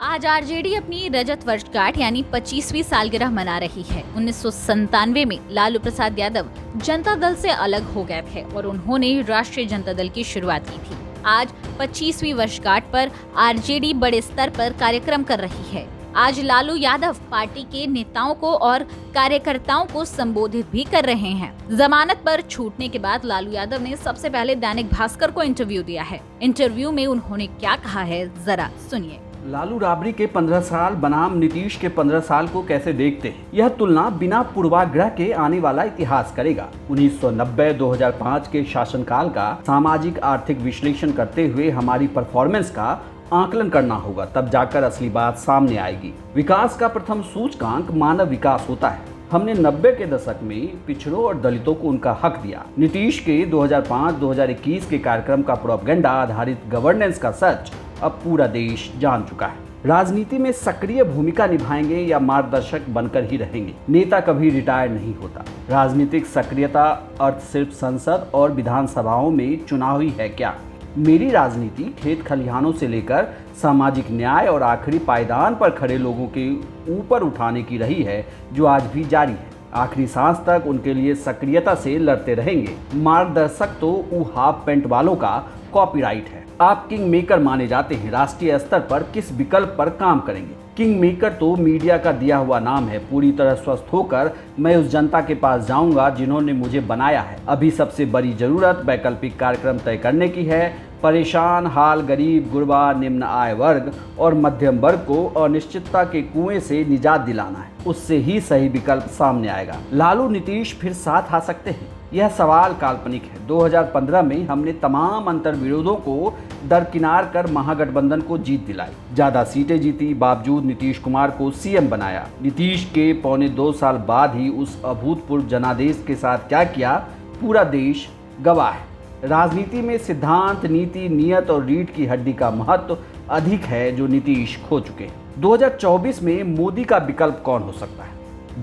आज आरजेडी अपनी रजत वर्षगांठ यानी 25वीं सालगिरह मना रही है। 1997 में लालू प्रसाद यादव जनता दल से अलग हो गए थे और उन्होंने राष्ट्रीय जनता दल की शुरुआत की थी। आज 25वीं वर्षगांठ पर आरजेडी बड़े स्तर पर कार्यक्रम कर रही है। आज लालू यादव पार्टी के नेताओं को और कार्यकर्ताओं को संबोधित भी कर रहे हैं। जमानत पर छूटने के बाद लालू यादव ने सबसे पहले दैनिक भास्कर को इंटरव्यू दिया है। इंटरव्यू में उन्होंने क्या कहा है, जरा सुनिए। लालू राबड़ी के 15 साल बनाम नीतीश के 15 साल को कैसे देखते हैं? यह तुलना बिना पूर्वाग्रह के आने वाला इतिहास करेगा। 1990-2005 के शासनकाल का सामाजिक आर्थिक विश्लेषण करते हुए हमारी परफॉर्मेंस का आकलन करना होगा, तब जाकर असली बात सामने आएगी। विकास का प्रथम सूचकांक मानव विकास होता है। हमने 90 के दशक में पिछड़ों और दलितों को उनका हक दिया। नीतीश के 2005-2021 के कार्यक्रम का प्रोपेगेंडा आधारित गवर्नेंस का सच अब पूरा देश जान चुका है। राजनीति में सक्रिय भूमिका निभाएंगे या मार्गदर्शक बनकर ही रहेंगे? नेता कभी रिटायर नहीं होता। राजनीतिक सक्रियता अर्थ सिर्फ संसद और विधानसभाओं में चुनावी है क्या? मेरी राजनीति खेत खलिहानों से लेकर सामाजिक न्याय और आखिरी पायदान पर खड़े लोगों के ऊपर उठाने की रही है, जो आज भी जारी है। आखिरी सांस तक उनके लिए सक्रियता से लड़ते रहेंगे। मार्गदर्शक तो वो हाफ पेंट वालों का कॉपीराइट है। आप किंग मेकर माने जाते हैं। राष्ट्रीय स्तर पर किस विकल्प पर काम करेंगे? किंग मेकर तो मीडिया का दिया हुआ नाम है। पूरी तरह स्वस्थ होकर मैं उस जनता के पास जाऊंगा जिन्होंने मुझे बनाया है। अभी सबसे बड़ी जरूरत वैकल्पिक कार्यक्रम तय करने की है। परेशान हाल गरीब, गुरबा, निम्न आय वर्ग और मध्यम वर्ग को अनिश्चितता के कुएं से निजात दिलाना है। उससे ही सही विकल्प सामने आएगा। लालू नीतीश फिर साथ आ सकते हैं? यह सवाल काल्पनिक है। 2015 में हमने तमाम अंतर्विरोधों को दरकिनार कर महागठबंधन को जीत दिलाई, ज्यादा सीटें जीती, बावजूद नीतीश कुमार को सीएम बनाया। नीतीश के पौने 2 साल बाद ही उस अभूतपूर्व जनादेश के साथ क्या किया, पूरा देश गवाह है। राजनीति में सिद्धांत, नीति, नियत और रीढ़ की हड्डी का महत्व अधिक है, जो नीतीश खो चुके हैं। 2024 में मोदी का विकल्प कौन हो सकता है?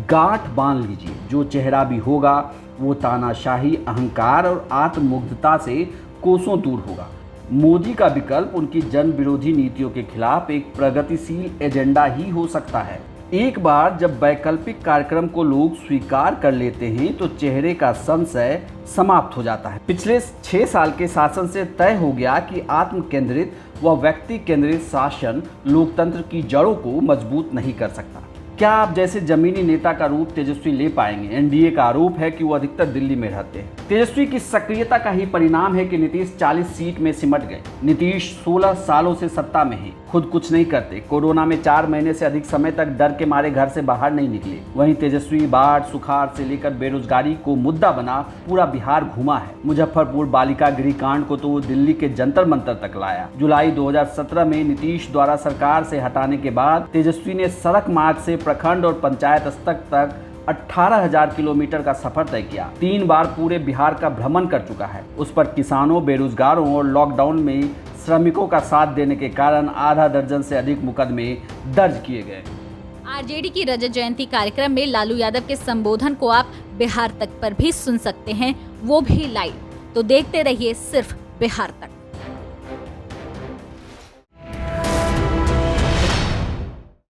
गांठ बांध लीजिए, जो चेहरा भी होगा वो तानाशाही, अहंकार और आत्ममुग्धता से कोसों दूर होगा। मोदी का विकल्प उनकी जन विरोधी नीतियों के खिलाफ एक प्रगतिशील एजेंडा ही हो सकता है। एक बार जब वैकल्पिक कार्यक्रम को लोग स्वीकार कर लेते हैं तो चेहरे का संशय समाप्त हो जाता है। पिछले 6 साल के शासन से तय हो गया कि आत्म केंद्रित व व्यक्ति केंद्रित शासन लोकतंत्र की जड़ों को मजबूत नहीं कर सकता। क्या आप जैसे जमीनी नेता का रूप तेजस्वी ले पाएंगे? एनडीए का आरोप है कि वो अधिकतर दिल्ली में रहते हैं। तेजस्वी की सक्रियता का ही परिणाम है कि नीतीश 40 सीट में सिमट गए। नीतीश 16 सालों से सत्ता में है, खुद कुछ नहीं करते। कोरोना में 4 महीने से अधिक समय तक डर के मारे घर से बाहर नहीं निकले। वहीं तेजस्वी बाढ़, सुखाड़ से लेकर बेरोजगारी को मुद्दा बना पूरा बिहार घूमा है। मुजफ्फरपुर बालिका गृह कांड को तो वो दिल्ली के जंतर मंतर तक लाया। जुलाई 2017 में नीतीश द्वारा सरकार से हटाने के बाद तेजस्वी ने सड़क मार्ग से प्रखंड और पंचायत स्तर तक 18,000 किलोमीटर का सफर तय किया। 3 बार पूरे बिहार का भ्रमण कर चुका है। उस पर किसानों, बेरोजगारों और लॉकडाउन में श्रमिकों का साथ देने के कारण आधा दर्जन से अधिक मुकदमे दर्ज किए गए। आरजेडी की रजत जयंती कार्यक्रम में लालू यादव के संबोधन को आप बिहार तक पर भी सुन सकते हैं, वो भी लाइव। तो देखते रहिए सिर्फ बिहार तक।